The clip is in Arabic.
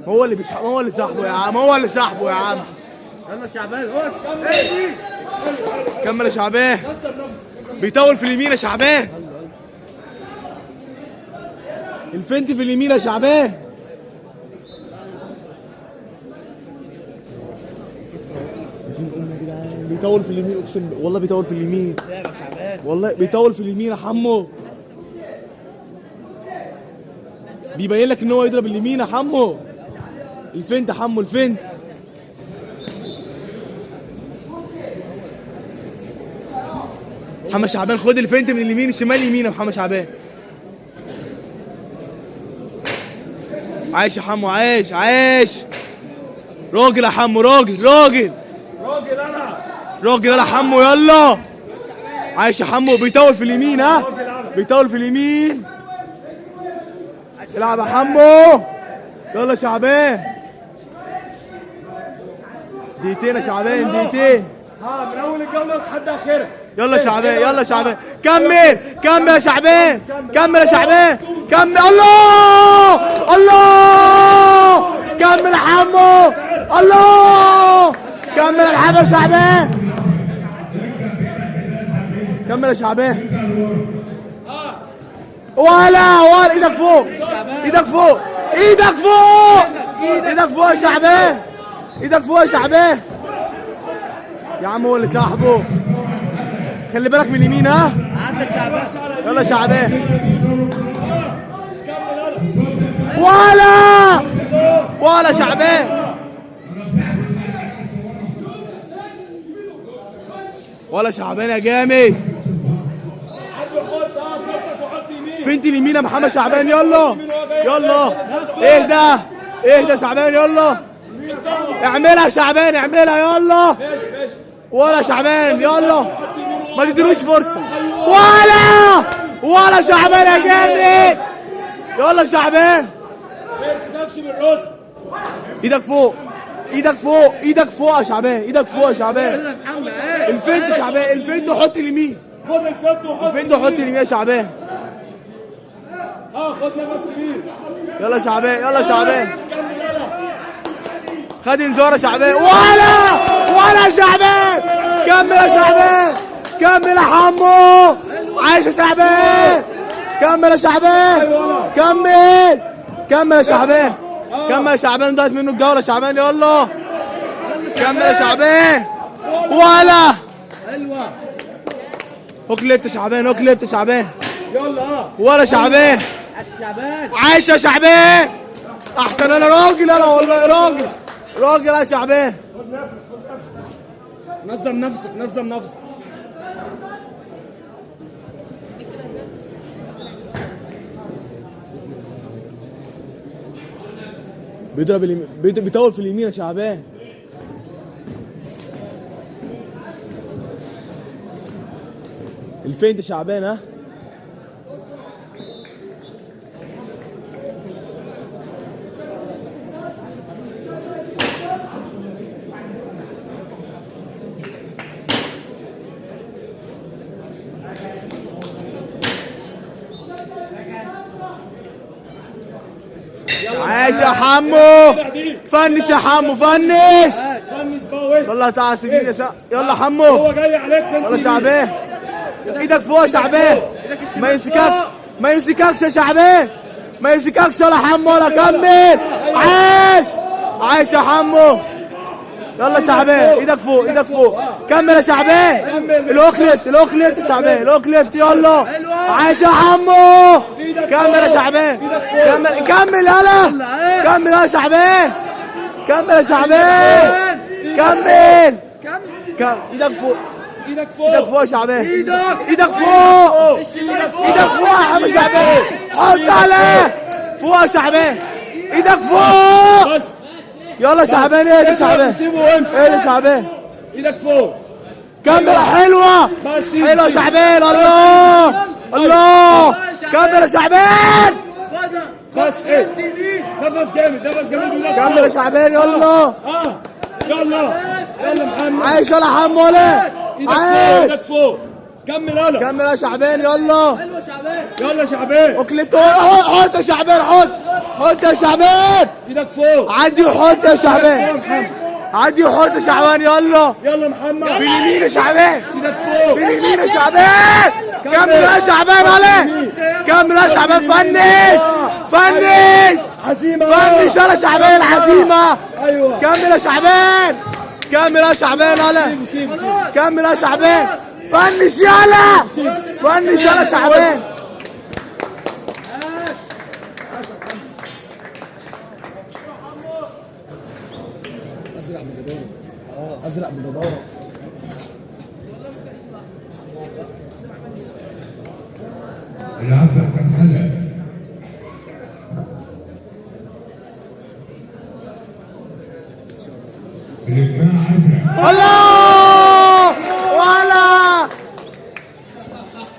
هو اللي بيسحب، هو اللي سحبه يا عم، هو اللي سحبه يا عم. يلا شعبان هو كمل يا شعبان. بيطول في اليمين يا شعبان. الفنت في اليمين يا شعبان. بيطول في اليمين، اقسم بالله والله بيطول في اليمين، والله بيطول في اليمين يا حمو. بيبين لك ان هو يضرب اليمين يا حمو. الفنت يا حمو، الفنت. محمد شعبان خد الفنت من اليمين، الشمال يمين يا محمد شعبان. عايش يا حمو، عايش عايش. راجل يا حمو، راجل راجل راجل يلا حمو يلا. عايش يا حمو، بيطول في اليمين، ها بيطول في اليمين. العب يا حمو. يلا شعبان. دقيقتين يا شعبان، دقيقتين. من اول الجوله لحد اخرها. يلا شعبان، يلا شعبان. كمل كمل يا شعبان، كمل يا شعبان، كمل. الله الله. كمل يا حمو. الله. كمل يا محمد شعبان. كمل يا شعبان. ولا ايدك فوق، ايدك فوق، ايدك فوق، ايدك فوق يا شعبان، ايدك فوق يا شعبان. يا عم هو اللي سحبه. خلي بالك من اليمين، ها. يلا شعبان. ولا شعبان. ولا شعبان يا جامد. فين اليمين يا محمد شعبان. يلا يلا. اهدى اهدى شعبان. يلا اعملها يا شعبان، اعملها. يلا ولا شعبان. يلا ما تديلوش فرصه. ولا شعبان يا جامد. يلا شعبان. ايدك فوق، ايدك فوق، ايدك فوق يا شعبان، ايدك فوق يا شعبان. الفنت يا شعبان، الفنت وحط اليمين. خد الفنت وحط الفنت وحط اليمين يا شعبان. خد نفس كبير. يلا شعبان، يلا شعبان. كمل يلا. خد انذار يا شعبان. ولا شعبان. كمل يا شعبان، كمل يا حمو. عايش يا شعبان. كمل يا شعبان، كمل كمل يا شعبان، كمل يا شعبان. ضاعت منه الجوله يا شعبان. يلا كمل يا شعبان. ولا حلوه. هوك ليفت يا شعبان، هوك ليفت يا شعبان. يلا ولا شعبان. الشعبان. عايش يا شعبان. احسن. انا راجل، انا والله راجل، راجل يا شعبان. نظم نفسك، نظم نفسك. بيضرب اليمين، بيطول في اليمين يا شعبان. الفين يا شعبان، ها. عايش يا حمو. فنش يا حمو، فنش. فنش باوي. يلا تعال سيبني يا يلا حمو. هو جاي عليك فنش. يلا شعبان. ايدك فوق يا شعبان. ما يمسككش، ما يمسككش يا شعبان، ما يمسككش ولا حمو ولا. كمل. عايش عايش يا حمو. يلا شعبان، ايدك فوق، ايدك فوق. كمل يا شعبان. الهوك ليفت، الهوك ليفت يا شعبان، الهوك ليفت. يلا عايش يا حمو. كمل يا شعبان، كمل كمل. يلا كمل يا شعبان، كمل يا شعبان، كمل كمل. ايدك فوق، ايدك فوق، ايدك فوق يا شعبان. ايدك فوق، ايدك فوق يا حمو شعبان. حط عليه فوق يا شعبان. ايدك فوق. بس يلا شعبان. ايه يا شعبان، سيبه وامشي. ايه يا شعبان. ايدك فوق. كمل. حلوه بس حلوه يا شعبان. الله الله. كمل يا شعبان. بس ايه، نفس جامد، نفس جامد. كمل يا شعبان. يلا يلا يلا محمد. عايش ولا حمو ولا. عايش. ايدك فوق. كمل يلا. كمل يا شعبان. يلا يلا شعبان. هوك ليفت. حط يا شعبان، حط حط يا شعبان. ايدك فوق. عدي وحط يا شعبان. عدي وحط يا شعبان. يلا يلا محمد. في اليمين يا شعبان. ايدك فوق. في اليمين يا شعبان. كمل يا شعبان. علي كمل يا شعبان. فنش فنش عزيمة. فنش يلا شعبان. العزيمة. ايوه. كمل يا شعبان. كمل يا شعبان. علي كمل يا شعبان. فنش يلا. فنش يلا شعبان. ازرق بجدارة. العبد كان حلق